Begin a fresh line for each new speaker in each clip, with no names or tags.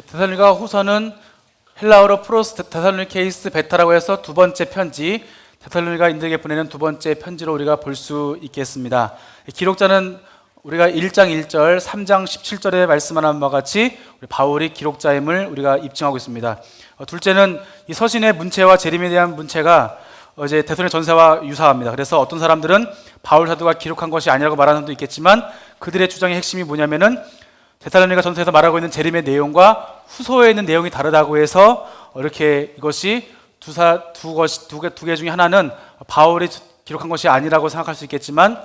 데살로니가 후서는 헬라어로 프로스 데살로니케이스 베타라고 해서 두 번째 편지, 데살로니가인들에게 보내는 두 번째 편지로 우리가 볼 수 있겠습니다. 기록자는 우리가 1장 1절, 3장 17절에 말씀하는 바와 같이 바울이 기록자임을 우리가 입증하고 있습니다. 둘째는 이 서신의 문체와 재림에 대한 문체가 이제 데살로니가 전서와 유사합니다. 그래서 어떤 사람들은 바울 사도가 기록한 것이 아니라고 말하는 사람도 있겠지만, 그들의 주장의 핵심이 뭐냐면은 데살로니가 전서에서 말하고 있는 재림의 내용과 후서에 있는 내용이 다르다고 해서 이렇게 이것이 두 개 중에 하나는 바울이 기록한 것이 아니라고 생각할 수 있겠지만,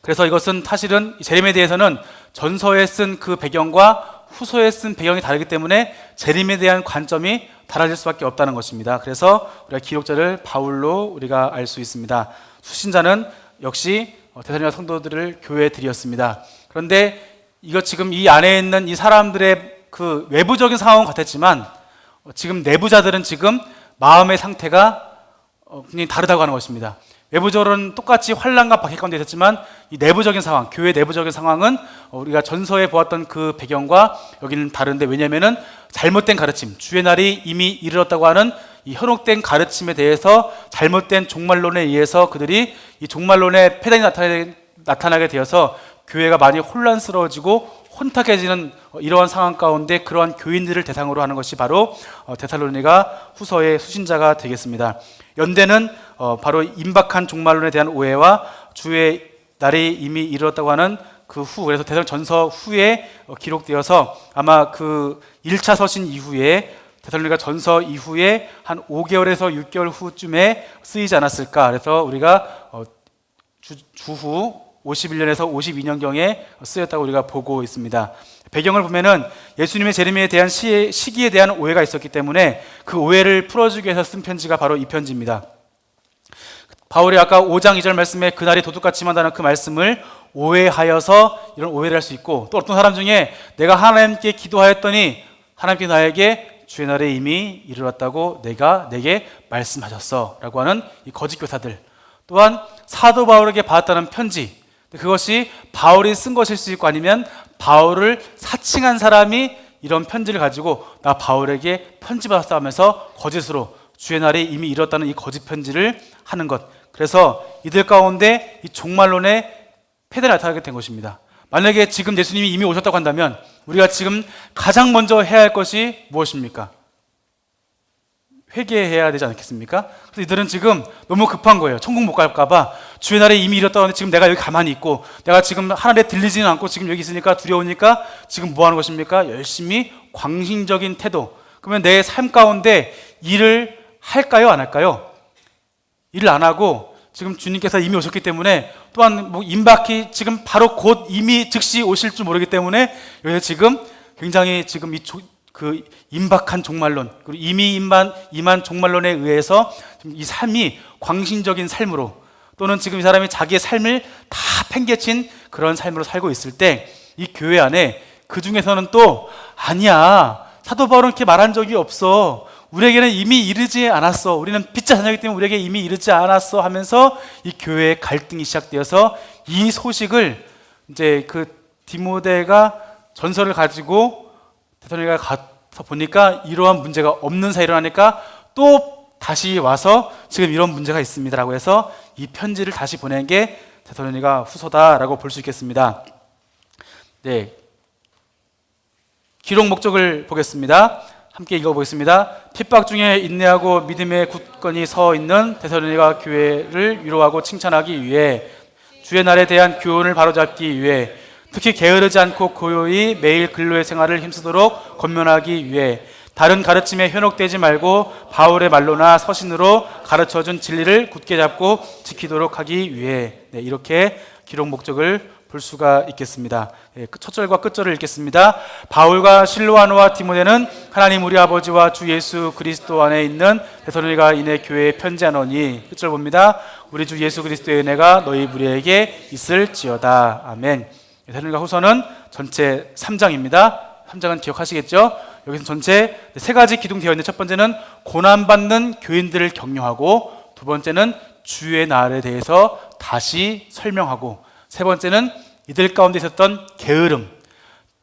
그래서 이것은 사실은 재림에 대해서는 전서에 쓴 그 배경과 후서에 쓴 배경이 다르기 때문에 재림에 대한 관점이 달라질 수밖에 없다는 것입니다. 그래서 우리가 기록자를 바울로 우리가 알 수 있습니다. 수신자는 역시 데살로니가 성도들을 교회에 드렸습니다. 그런데 이거 지금 이 안에 있는 이 사람들의 그 외부적인 상황은 같았지만, 지금 내부자들은 지금 마음의 상태가 굉장히 다르다고 하는 것입니다. 외부적으로는 똑같이 환난과 박해 가운데 있었지만, 이 내부적인 상황, 교회 내부적인 상황은 우리가 전서에 보았던 그 배경과 여기는 다른데, 왜냐하면 잘못된 가르침, 주의 날이 이미 이르렀다고 하는 이 현혹된 가르침에 대해서 잘못된 종말론에 의해서 그들이 이 종말론의 패단이 나타나게 되어서 교회가 많이 혼란스러워지고 혼탁해지는 이러한 상황 가운데 그러한 교인들을 대상으로 하는 것이 바로 데살로니가 후서의 수신자가 되겠습니다. 연대는 바로 임박한 종말론에 대한 오해와 주의 날이 이미 이르렀다고 하는 그 후, 그래서 데살로니가 전서 후에 기록되어서 아마 그 1차 서신 이후에 데살로니가 전서 이후에 한 5개월에서 6개월 후쯤에 쓰이지 않았을까. 그래서 우리가 주후 51년에서 52년경에 쓰였다고 우리가 보고 있습니다. 배경을 보면은 예수님의 재림에 대한 시기에 대한 오해가 있었기 때문에 그 오해를 풀어주기 위해서 쓴 편지가 바로 이 편지입니다. 바울이 아까 5장 2절 말씀에 그날이 도둑같이 만다는 그 말씀을 오해하여서 이런 오해를 할 수 있고, 또 어떤 사람 중에 내가 하나님께 기도하였더니 하나님께 나에게 주의 날에 이미 이르렀다고 내게 말씀하셨어 라고 하는 이 거짓 교사들, 또한 사도 바울에게 받았다는 편지, 그것이 바울이 쓴 것일 수 있고 아니면 바울을 사칭한 사람이 이런 편지를 가지고 나 바울에게 편지 받았어 하면서 거짓으로 주의 날이 이미 이뤘다는 이 거짓 편지를 하는 것, 그래서 이들 가운데 이 종말론의 패단이 나타나게 된 것입니다. 만약에 지금 예수님이 이미 오셨다고 한다면 우리가 지금 가장 먼저 해야 할 것이 무엇입니까? 회개해야 되지 않겠습니까? 그래서 이들은 지금 너무 급한 거예요. 천국 못 갈까봐. 주의 날이 이미 이뤘다고 하는데 지금 내가 여기 가만히 있고, 내가 지금 하늘에 들리지는 않고 지금 여기 있으니까 두려우니까 지금 뭐 하는 것입니까? 열심히 광신적인 태도. 그러면 내 삶 가운데 일을 할까요? 안 할까요? 일을 안 하고 지금 주님께서 이미 오셨기 때문에, 또한 뭐 임박이 지금 바로 곧 이미 즉시 오실 줄 모르기 때문에 여기서 지금 굉장히 지금 그 임박한 종말론, 그리고 이미 임한 종말론에 의해서 이 삶이 광신적인 삶으로, 또는 지금 이 사람이 자기의 삶을 다 팽개친 그런 삶으로 살고 있을 때, 이 교회 안에 그 중에서는 또 아니야, 사도 바울은 그렇게 말한 적이 없어, 우리에게는 이미 이르지 않았어, 우리는 빛의 자녀이기 때문에 우리에게 이미 이르지 않았어 하면서 이 교회의 갈등이 시작되어서 이 소식을 이제 그 디모데가 전서를 가지고 데살로니가에 가서 보니까 이러한 문제가 없는 사이로 일어나니까 또 다시 와서 지금 이런 문제가 있습니다라고 해서 이 편지를 다시 보낸 게 데살로니가 후서다라고 볼 수 있겠습니다. 네, 기록 목적을 보겠습니다. 함께 읽어보겠습니다. 핍박 중에 인내하고 믿음의 굳건히 서 있는 데살로니가 교회를 위로하고 칭찬하기 위해, 주의 날에 대한 교훈을 바로잡기 위해, 특히 게으르지 않고 고요히 매일 근로의 생활을 힘쓰도록 권면하기 위해, 다른 가르침에 현혹되지 말고 바울의 말로나 서신으로 가르쳐준 진리를 굳게 잡고 지키도록 하기 위해, 네, 이렇게 기록 목적을 볼 수가 있겠습니다. 첫 절과 끝절을 읽겠습니다. 바울과 실로아노와 디모데는 하나님 우리 아버지와 주 예수 그리스도 안에 있는 데살로니가인의 교회에 편지하노니, 끝절 봅니다. 우리 주 예수 그리스도의 은혜가 너희 무리에게 있을지어다. 아멘. 데살로니가 후서는 전체 3장입니다. 3장은 기억하시겠죠? 여기서 전체 3가지 기둥되어 있는데, 첫 번째는 고난받는 교인들을 격려하고, 두 번째는 주의 날에 대해서 다시 설명하고, 세 번째는 이들 가운데 있었던 게으름,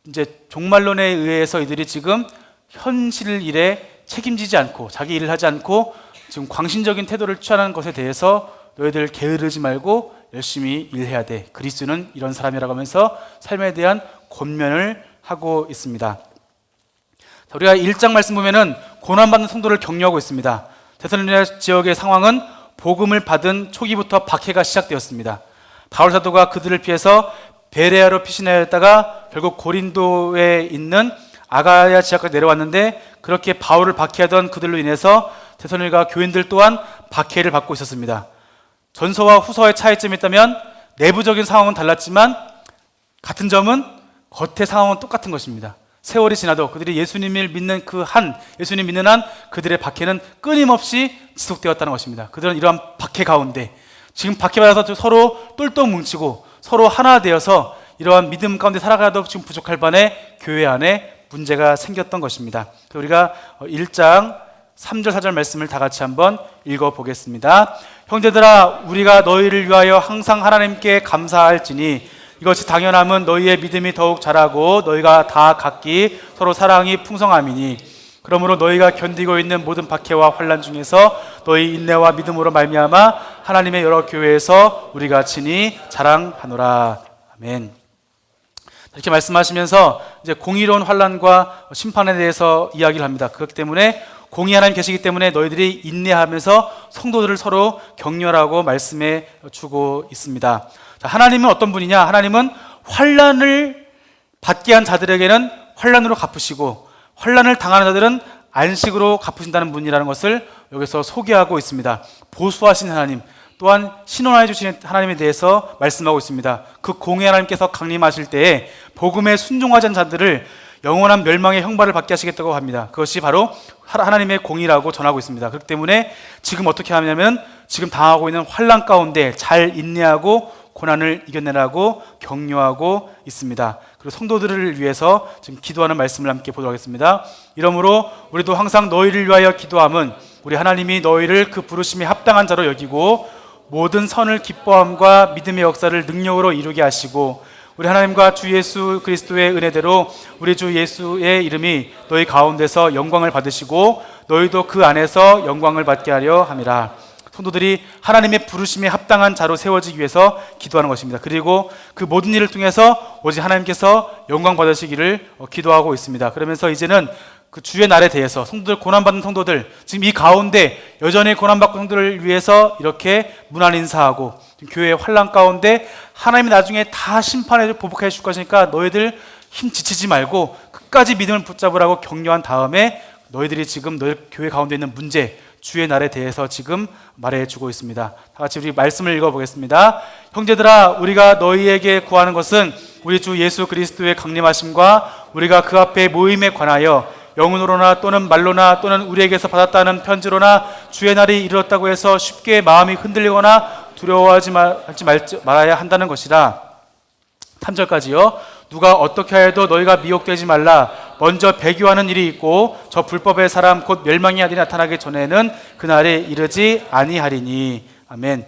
이제 종말론에 의해서 이들이 지금 현실 일에 책임지지 않고 자기 일을 하지 않고 지금 광신적인 태도를 취하는 것에 대해서 너희들 게으르지 말고 열심히 일해야 돼. 그리스도는 이런 사람이라고 하면서 삶에 대한 권면을 하고 있습니다. 자, 우리가 1장 말씀 보면은 고난받는 성도를 격려하고 있습니다. 데살로니가 지역의 상황은 복음을 받은 초기부터 박해가 시작되었습니다. 바울 사도가 그들을 피해서 베레아로 피신하였다가 결국 고린도에 있는 아가야 지역까지 내려왔는데 그렇게 바울을 박해하던 그들로 인해서 데살로니가 교인들 또한 박해를 받고 있었습니다. 전서와 후서의 차이점이 있다면 내부적인 상황은 달랐지만 같은 점은 겉의 상황은 똑같은 것입니다. 세월이 지나도 그들이 예수님을 믿는 예수님 믿는 한 그들의 박해는 끊임없이 지속되었다는 것입니다. 그들은 이러한 박해 가운데 지금 박해받아서 서로 똘똘 뭉치고 서로 하나 되어서 이러한 믿음 가운데 살아가도 지금 부족할 반에 교회 안에 문제가 생겼던 것입니다. 우리가 1장 3절 4절 말씀을 다 같이 한번 읽어보겠습니다. 형제들아 우리가 너희를 위하여 항상 하나님께 감사할지니 이것이 당연함은 너희의 믿음이 더욱 자라고 너희가 다 각기 서로 사랑이 풍성함이니 그러므로 너희가 견디고 있는 모든 박해와 환난 중에서 너희 인내와 믿음으로 말미암아 하나님의 여러 교회에서 우리가 친히 자랑하노라. 아멘. 이렇게 말씀하시면서 이제 공의로운 환난과 심판에 대해서 이야기를 합니다. 그렇기 때문에 공의 하나님 계시기 때문에 너희들이 인내하면서 성도들을 서로 격려하고 말씀해 주고 있습니다. 자, 하나님은 어떤 분이냐? 하나님은 환난을 받게 한 자들에게는 환난으로 갚으시고 환난을 당하는 자들은 안식으로 갚으신다는 분이라는 것을 여기서 소개하고 있습니다. 보수하신 하나님, 또한 신원하여 주시는 하나님에 대해서 말씀하고 있습니다. 그 공의 하나님께서 강림하실 때에 복음에 순종하지 않은 자들을 영원한 멸망의 형벌을 받게 하시겠다고 합니다. 그것이 바로 하나님의 공의라고 전하고 있습니다. 그렇기 때문에 지금 어떻게 하냐면 지금 당하고 있는 환난 가운데 잘 인내하고 고난을 이겨내라고 격려하고 있습니다. 그리고 성도들을 위해서 지금 기도하는 말씀을 함께 보도록 하겠습니다. 이러므로 우리도 항상 너희를 위하여 기도함은 우리 하나님이 너희를 그 부르심에 합당한 자로 여기고 모든 선을 기뻐함과 믿음의 역사를 능력으로 이루게 하시고 우리 하나님과 주 예수 그리스도의 은혜대로 우리 주 예수의 이름이 너희 가운데서 영광을 받으시고 너희도 그 안에서 영광을 받게 하려 함이라. 성도들이 하나님의 부르심에 합당한 자로 세워지기 위해서 기도하는 것입니다. 그리고 그 모든 일을 통해서 오직 하나님께서 영광 받으시기를 기도하고 있습니다. 그러면서 이제는 그 주의 날에 대해서 성도들, 고난받는 성도들, 지금 이 가운데 여전히 고난받고 성도들을 위해서 이렇게 문안 인사하고 교회의 환난 가운데 하나님이 나중에 다 심판해 보복해 줄 것이니까 너희들 힘 지치지 말고 끝까지 믿음을 붙잡으라고 격려한 다음에 너희들이 지금 너희 교회 가운데 있는 문제, 주의 날에 대해서 지금 말해주고 있습니다. 다 같이 우리 말씀을 읽어보겠습니다. 형제들아 우리가 너희에게 구하는 것은 우리 주 예수 그리스도의 강림하심과 우리가 그 앞에 모임에 관하여 영으로나 또는 말로나 또는 우리에게서 받았다는 편지로나 주의 날이 이르렀다고 해서 쉽게 마음이 흔들리거나 두려워하지 말아야 한다는 것이라. 3절까지요. 누가 어떻게 하여도 너희가 미혹되지 말라. 먼저 배교하는 일이 있고 저 불법의 사람 곧 멸망의 아들이 나타나기 전에는 그날에 이르지 아니하리니. 아멘.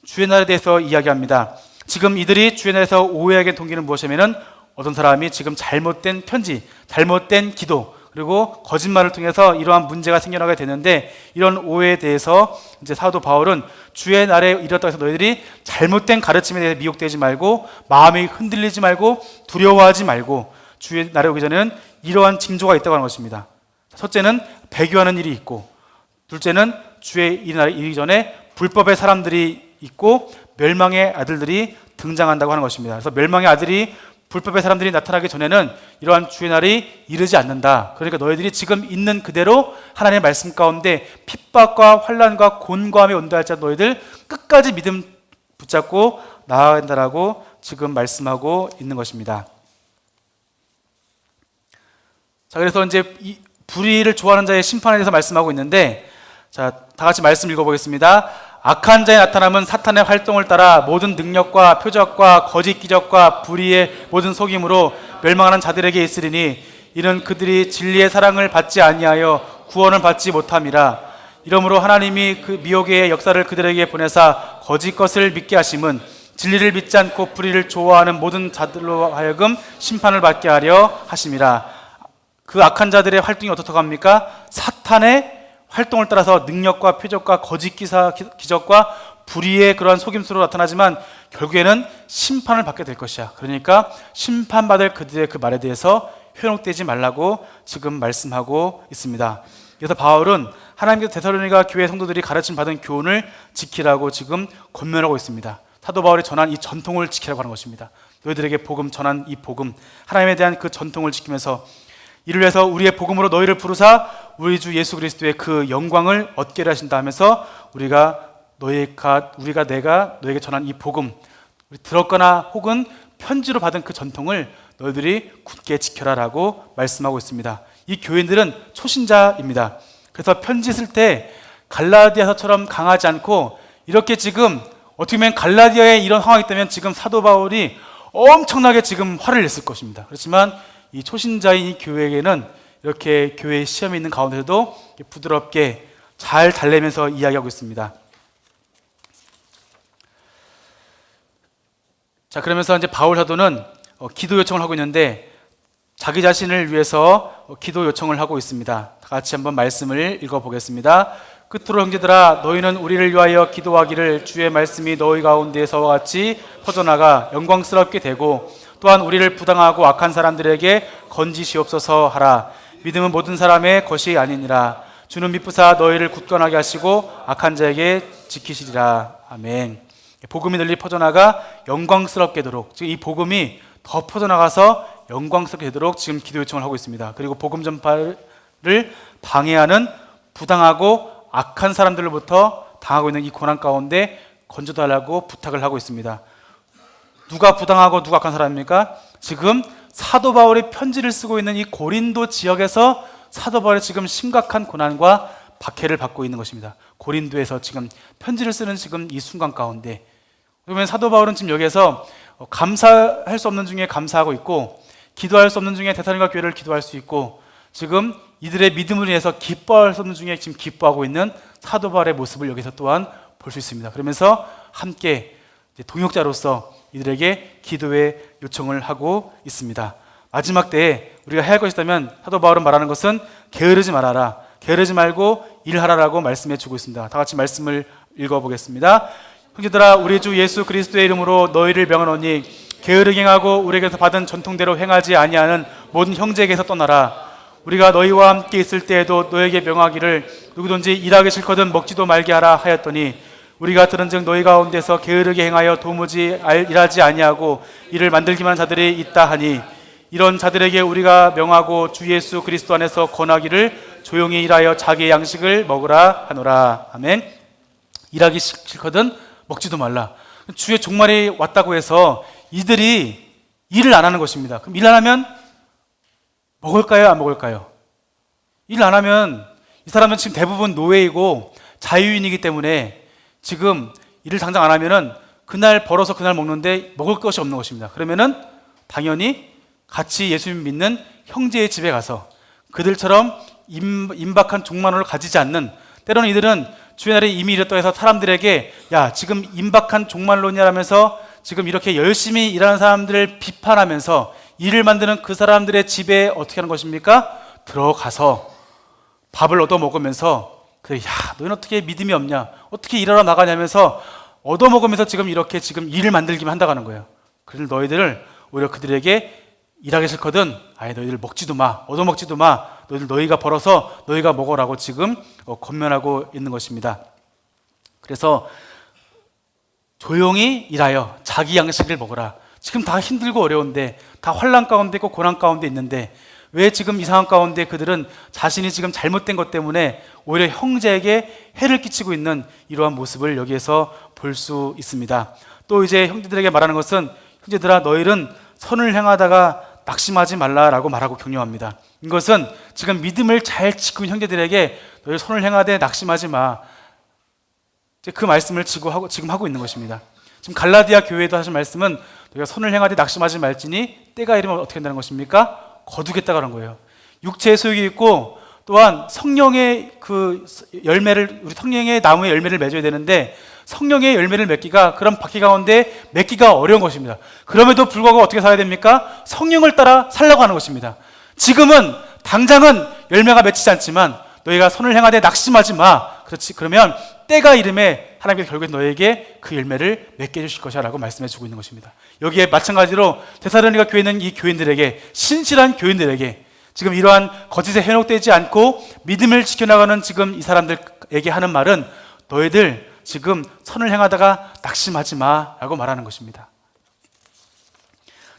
주의 날에 대해서 이야기합니다. 지금 이들이 주의 날에서 오해하게 동기는 무엇이냐면 어떤 사람이 지금 잘못된 편지, 잘못된 기도 그리고 거짓말을 통해서 이러한 문제가 생겨나게 되는데 이런 오해에 대해서 이제 사도 바울은 주의 날에 이르렀다고 해서 너희들이 잘못된 가르침에 대해 미혹되지 말고 마음이 흔들리지 말고 두려워하지 말고 주의 날에 오기 전에는 이러한 징조가 있다고 하는 것입니다. 첫째는 배교하는 일이 있고 둘째는 주의 이 날에 이르기 전에 불법의 사람들이 있고 멸망의 아들들이 등장한다고 하는 것입니다. 그래서 멸망의 아들이 불법의 사람들이 나타나기 전에는 이러한 주의 날이 이르지 않는다. 그러니까 너희들이 지금 있는 그대로 하나님의 말씀 가운데 핍박과 환난과 곤고함에 온다할지 너희들 끝까지 믿음 붙잡고 나아가야 한다라고 지금 말씀하고 있는 것입니다. 자, 그래서 이제 이 불의를 좋아하는 자의 심판에 대해서 말씀하고 있는데 자, 다 같이 말씀 읽어보겠습니다. 악한 자의 나타남은 사탄의 활동을 따라 모든 능력과 표적과 거짓 기적과 불의의 모든 속임으로 멸망하는 자들에게 있으리니 이는 그들이 진리의 사랑을 받지 아니하여 구원을 받지 못함이라. 이러므로 하나님이 그 미혹의 역사를 그들에게 보내사 거짓 것을 믿게 하심은 진리를 믿지 않고 불의를 좋아하는 모든 자들로 하여금 심판을 받게 하려 하심이라. 그 악한 자들의 활동이 어떻다고 합니까? 사탄의 활동을 따라서 능력과 표적과 거짓 기적과 불의의 그러한 속임수로 나타나지만 결국에는 심판을 받게 될 것이야. 그러니까 심판받을 그들의 그 말에 대해서 현혹되지 말라고 지금 말씀하고 있습니다. 그래서 바울은 하나님께서 데살로니가 교회 성도들이 가르침 받은 교훈을 지키라고 지금 권면하고 있습니다. 사도 바울이 전한 이 전통을 지키라고 하는 것입니다. 너희들에게 복음 전한 이 복음, 하나님에 대한 그 전통을 지키면서 이를 위해서 우리의 복음으로 너희를 부르사 우리 주 예수 그리스도의 그 영광을 얻게 하신다 하면서 우리가 내가 너에게 전한 이 복음, 들었거나 혹은 편지로 받은 그 전통을 너희들이 굳게 지켜라라고 말씀하고 있습니다. 이 교인들은 초신자입니다. 그래서 편지 쓸 때 갈라디아서처럼 강하지 않고 이렇게 지금 어떻게 보면 갈라디아에 이런 상황이 있다면 지금 사도 바울이 엄청나게 지금 화를 냈을 것입니다. 그렇지만 이 초신자인 이 교회에게는 이렇게 교회 시험이 있는 가운데서도 부드럽게 잘 달래면서 이야기하고 있습니다. 자, 그러면서 이제 바울 사도는 기도 요청을 하고 있는데 자기 자신을 위해서 기도 요청을 하고 있습니다. 다 같이 한번 말씀을 읽어보겠습니다. 끝으로 형제들아, 너희는 우리를 위하여 기도하기를 주의 말씀이 너희 가운데서와 같이 퍼져나가 영광스럽게 되고 또한 우리를 부당하고 악한 사람들에게 건지시옵소서 하라. 믿음은 모든 사람의 것이 아니니라. 주는 미쁘사 너희를 굳건하게 하시고 악한 자에게 지키시리라. 아멘. 복음이 널리 퍼져나가 영광스럽게 되도록, 지금 이 복음이 더 퍼져나가서 영광스럽게 되도록 지금 기도 요청을 하고 있습니다. 그리고 복음 전파를 방해하는 부당하고 악한 사람들로부터 당하고 있는 이 고난 가운데 건져달라고 부탁을 하고 있습니다. 누가 부당하고 누가 악한 사람입니까? 지금 사도 바울이 편지를 쓰고 있는 이 고린도 지역에서 사도 바울이 지금 심각한 고난과 박해를 받고 있는 것입니다. 고린도에서 지금 편지를 쓰는 지금 이 순간 가운데, 그러면 사도 바울은 지금 여기에서 감사할 수 없는 중에 감사하고 있고, 기도할 수 없는 중에 데살로니가 교회를 기도할 수 있고, 지금 이들의 믿음을 위해서 기뻐할 수 없는 중에 지금 기뻐하고 있는 사도 바울의 모습을 여기서 또한 볼 수 있습니다. 그러면서 함께 동역자로서 이들에게 기도의 요청을 하고 있습니다. 마지막 때에 우리가 해야 할 것이 있다면 사도 바울은 말하는 것은 게으르지 말아라, 게으르지 말고 일하라라고 말씀해 주고 있습니다. 다 같이 말씀을 읽어보겠습니다. 형제들아, 우리 주 예수 그리스도의 이름으로 너희를 명하노니 게으르게 행하고 우리에게서 받은 전통대로 행하지 아니하는 모든 형제에게서 떠나라. 우리가 너희와 함께 있을 때에도 너에게 명하기를 누구든지 일하기 싫거든 먹지도 말게 하라 하였더니 우리가 들은즉 너희 가운데서 게으르게 행하여 도무지 일하지 아니하고 이를 만들기만 하는 자들이 있다 하니 이런 자들에게 우리가 명하고 주 예수 그리스도 안에서 권하기를 조용히 일하여 자기의 양식을 먹으라 하노라. 아멘. 일하기 싫거든 먹지도 말라. 주의 종말이 왔다고 해서 이들이 일을 안 하는 것입니다. 그럼 일 안 하면 먹을까요? 안 먹을까요? 일 안 하면 이 사람은 지금 대부분 노예이고 자유인이기 때문에 지금 일을 당장 안 하면은 그날 벌어서 그날 먹는데 먹을 것이 없는 것입니다. 그러면은 당연히 같이 예수 믿는 형제의 집에 가서 그들처럼 임박한 종말론을 가지지 않는, 때로는 이들은 주의 날이 이미 이랬다고 해서 사람들에게 야 지금 임박한 종말론이라면서 지금 이렇게 열심히 일하는 사람들을 비판하면서 일을 만드는 그 사람들의 집에 어떻게 하는 것입니까? 들어가서 밥을 얻어 먹으면서 그래, 야 너희는 어떻게 믿음이 없냐, 어떻게 일하러 나가냐면서 얻어 먹으면서 지금 이렇게 지금 일을 만들기만 한다고 하는 거예요. 그래서 너희들을 오히려 그들에게 일하기 싫거든 아예 너희들 먹지도 마, 얻어 먹지도 마, 너희가 벌어서 너희가 먹어라고 지금 권면하고 있는 것입니다. 그래서 조용히 일하여 자기 양식을 먹어라. 지금 다 힘들고 어려운데, 다 환난 가운데 있고 고난 가운데 있는데 왜 지금 이 상황 가운데 그들은 자신이 지금 잘못된 것 때문에 오히려 형제에게 해를 끼치고 있는 이러한 모습을 여기에서 볼 수 있습니다. 또 이제 형제들에게 말하는 것은 형제들아 너희는 선을 행하다가 낙심하지 말라라고 말하고 격려합니다. 이것은 지금 믿음을 잘 지키는 형제들에게 너희 선을 행하되 낙심하지 마, 그 말씀을 지금 하고 있는 것입니다. 지금 갈라디아 교회에도 하신 말씀은 너희가 선을 행하되 낙심하지 말지니 때가 이르면 어떻게 한다는 것입니까? 거두겠다고 하는 거예요. 육체의 소욕이 있고 또한 성령의 그 열매를, 우리 성령의 나무의 열매를 맺어야 되는데 성령의 열매를 맺기가, 그런 바퀴 가운데 맺기가 어려운 것입니다. 그럼에도 불구하고 어떻게 살아야 됩니까? 성령을 따라 살라고 하는 것입니다. 지금은 당장은 열매가 맺히지 않지만 너희가 선을 행하되 낙심하지 마. 그렇지, 그러면 때가 이름에 하나님께서 결국에 너에게 그 열매를 맺게 해주실 것이야 라고 말씀해 주고 있는 것입니다. 여기에 마찬가지로 데살로니가 교회에 있는 이 교인들에게, 신실한 교인들에게 지금 이러한 거짓에 현혹되지 않고 믿음을 지켜나가는 지금 이 사람들에게 하는 말은, 너희들 지금 선을 행하다가 낙심하지 마 라고 말하는 것입니다.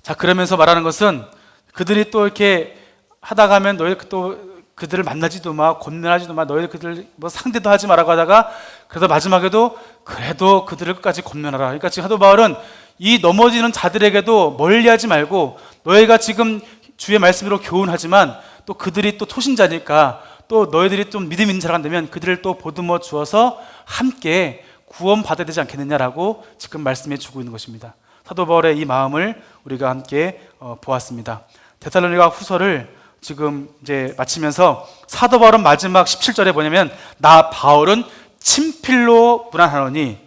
자, 그러면서 말하는 것은, 그들이 또 이렇게 하다가 하면 너희 또 그들을 만나지도 마, 권면하지도 마, 너희들 그들 뭐 상대도 하지 마라고 하다가, 그래서 마지막에도 그래도 그들을 끝까지 권면하라. 그러니까 지금 사도 바울은 이 넘어지는 자들에게도 멀리하지 말고, 너희가 지금 주의 말씀으로 교훈하지만 또 그들이 또 초신자니까 또 너희들이 좀 믿음 있는 자가 되면 그들을 또 보듬어 주어서 함께 구원 받아야 되지 않겠느냐라고 지금 말씀해 주고 있는 것입니다. 사도 바울의 이 마음을 우리가 함께 보았습니다. 데살로니가 후서를 지금 이제 마치면서 사도 바울은 마지막 17절에 뭐냐면, 나 바울은 친필로 문안하노니,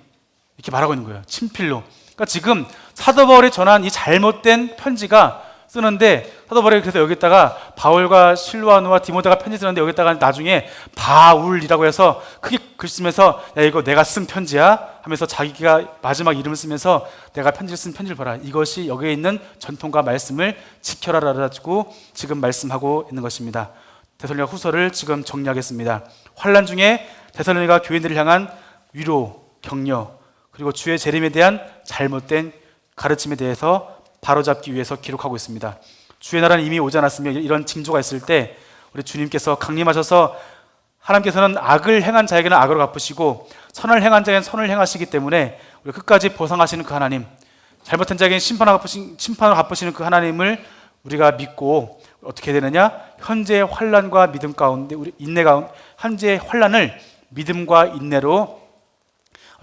이렇게 말하고 있는 거예요. 친필로. 그러니까 지금 사도 바울이 전한 이 잘못된 편지가 쓰는데, 사도 바울이 그래서 여기다가 바울과 실로아노와 디모데가 편지 쓰는데 여기다가 나중에 바울이라고 해서 크게 글 쓰면서, 야 이거 내가 쓴 편지야 하면서 자기가 마지막 이름을 쓰면서 내가 편지를 쓴 편지를 봐라, 이것이 여기에 있는 전통과 말씀을 지켜라 가지고 지금 말씀하고 있는 것입니다. 데살로니가 후서를 지금 정리하겠습니다. 환난 중에 데살로니가 교인들을 향한 위로, 격려, 그리고 주의 재림에 대한 잘못된 가르침에 대해서 바로잡기 위해서 기록하고 있습니다. 주의 나라는 이미 오지 않았으며, 이런 징조가 있을 때 우리 주님께서 강림하셔서 하나님께서는 악을 행한 자에게는 악으로 갚으시고 선을 행한 자에게는 선을 행하시기 때문에 우리 끝까지 보상하시는 그 하나님, 잘못한 자에게는 심판을 갚으시는 그 하나님을 우리가 믿고 어떻게 되느냐? 현재의 환난과 믿음 가운데, 우리 인내 가운데 현재의 환난을 믿음과 인내로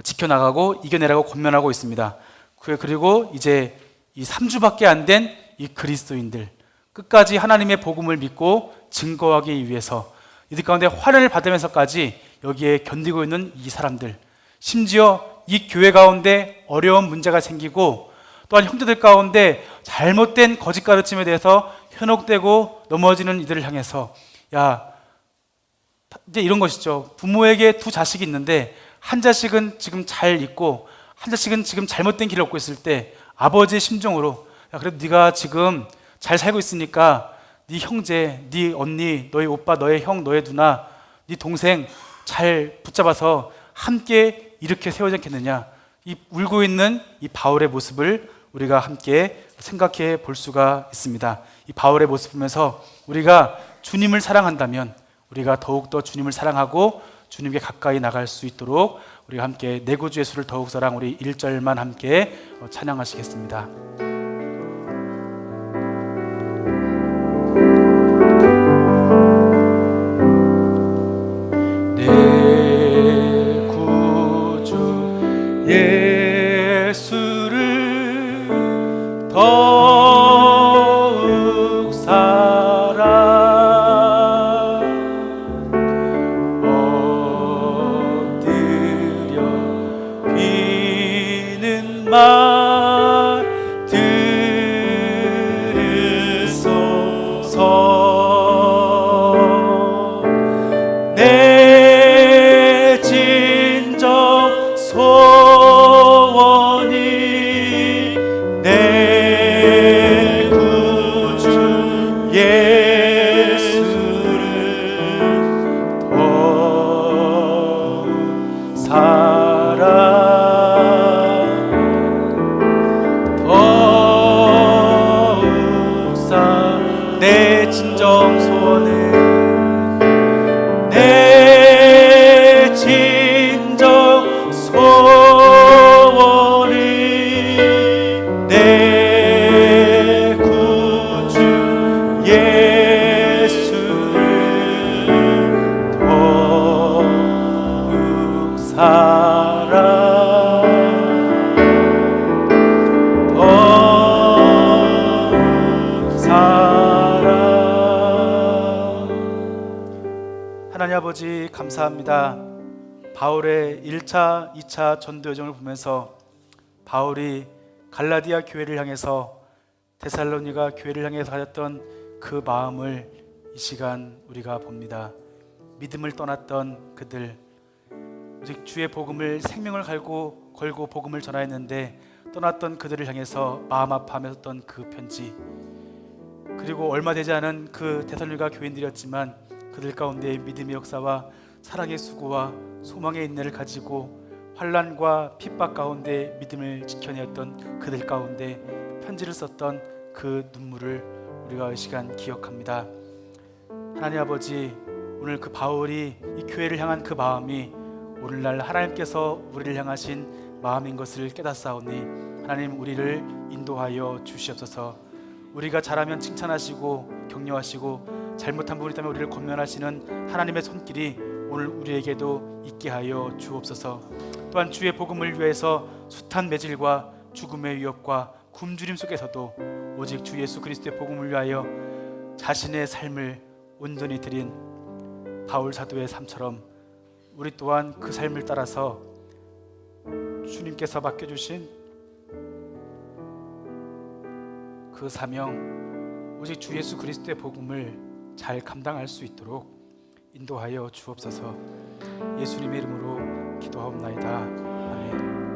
지켜나가고 이겨내라고 권면하고 있습니다. 그리고 이제 이 3주밖에 안 된 이 그리스도인들, 끝까지 하나님의 복음을 믿고 증거하기 위해서 이들 가운데 환난을 받으면서까지 여기에 견디고 있는 이 사람들, 심지어 이 교회 가운데 어려운 문제가 생기고 또한 형제들 가운데 잘못된 거짓 가르침에 대해서 현혹되고 넘어지는 이들을 향해서, 야, 이제 이런 것이죠. 부모에게 두 자식이 있는데 한 자식은 지금 잘 있고 한 자식은 지금 잘못된 길을 걷고 있을 때 아버지의 심정으로, 야, 그래도 네가 지금 잘 살고 있으니까 네 형제, 네 언니, 너희 오빠, 너의 형, 너의 누나, 네 동생 잘 붙잡아서 함께 이렇게 세워지 않겠느냐. 이 울고 있는 이 바울의 모습을 우리가 함께 생각해 볼 수가 있습니다. 이 바울의 모습 보면서 우리가 주님을 사랑한다면 우리가 더욱더 주님을 사랑하고 주님께 가까이 나갈 수 있도록 우리가 함께 내 구주 예수를 더욱 사랑, 우리 1절만 함께 찬양하시겠습니다. 내 구주 예수를 더욱 사랑, 엎드려 비는 말 들으소서. 내 진정 소원이 내 구주 예수를 더욱 사랑, 더욱 사랑. 내 진정 소원은, 내 진정 소원이 내 구주 예수를 더욱 사랑, 더욱 사랑. 하나님 아버지 감사합니다. 바울의 1차, 2차 전도 여정을 보면서 바울이 갈라디아 교회를 향해서 데살로니가 교회를 향해서 가졌던 그 마음을 이 시간 우리가 봅니다. 믿음을 떠났던 그들, 오직 주의 복음을 생명을 걸고 복음을 전하였는데 떠났던 그들을 향해서 마음 아파하며 썼던 그 편지, 그리고 얼마 되지 않은 그 데살로니가 교인들이었지만 그들 가운데 믿음의 역사와 사랑의 수고와 소망의 인내를 가지고 환난과 핍박 가운데 믿음을 지켜내었던 그들 가운데 편지를 썼던 그 눈물을 우리가 이 시간 기억합니다. 하나님 아버지, 오늘 그 바울이 이 교회를 향한 그 마음이 오늘날 하나님께서 우리를 향하신 마음인 것을 깨닫사오니 하나님 우리를 인도하여 주시옵소서. 우리가 잘하면 칭찬하시고 격려하시고 잘못한 부분이 있다면 우리를 권면하시는 하나님의 손길이 오늘 우리에게도 있게 하여 주옵소서. 또한 주의 복음을 위해서 숱한 매질과 죽음의 위협과 굶주림 속에서도 오직 주 예수 그리스도의 복음을 위하여 자신의 삶을 온전히 드린 바울 사도의 삶처럼 우리 또한 그 삶을 따라서 주님께서 맡겨주신 그 사명, 오직 주 예수 그리스도의 복음을 잘 감당할 수 있도록 인도하여 주옵소서. 예수님의 이름으로 기도하옵나이다. 아멘.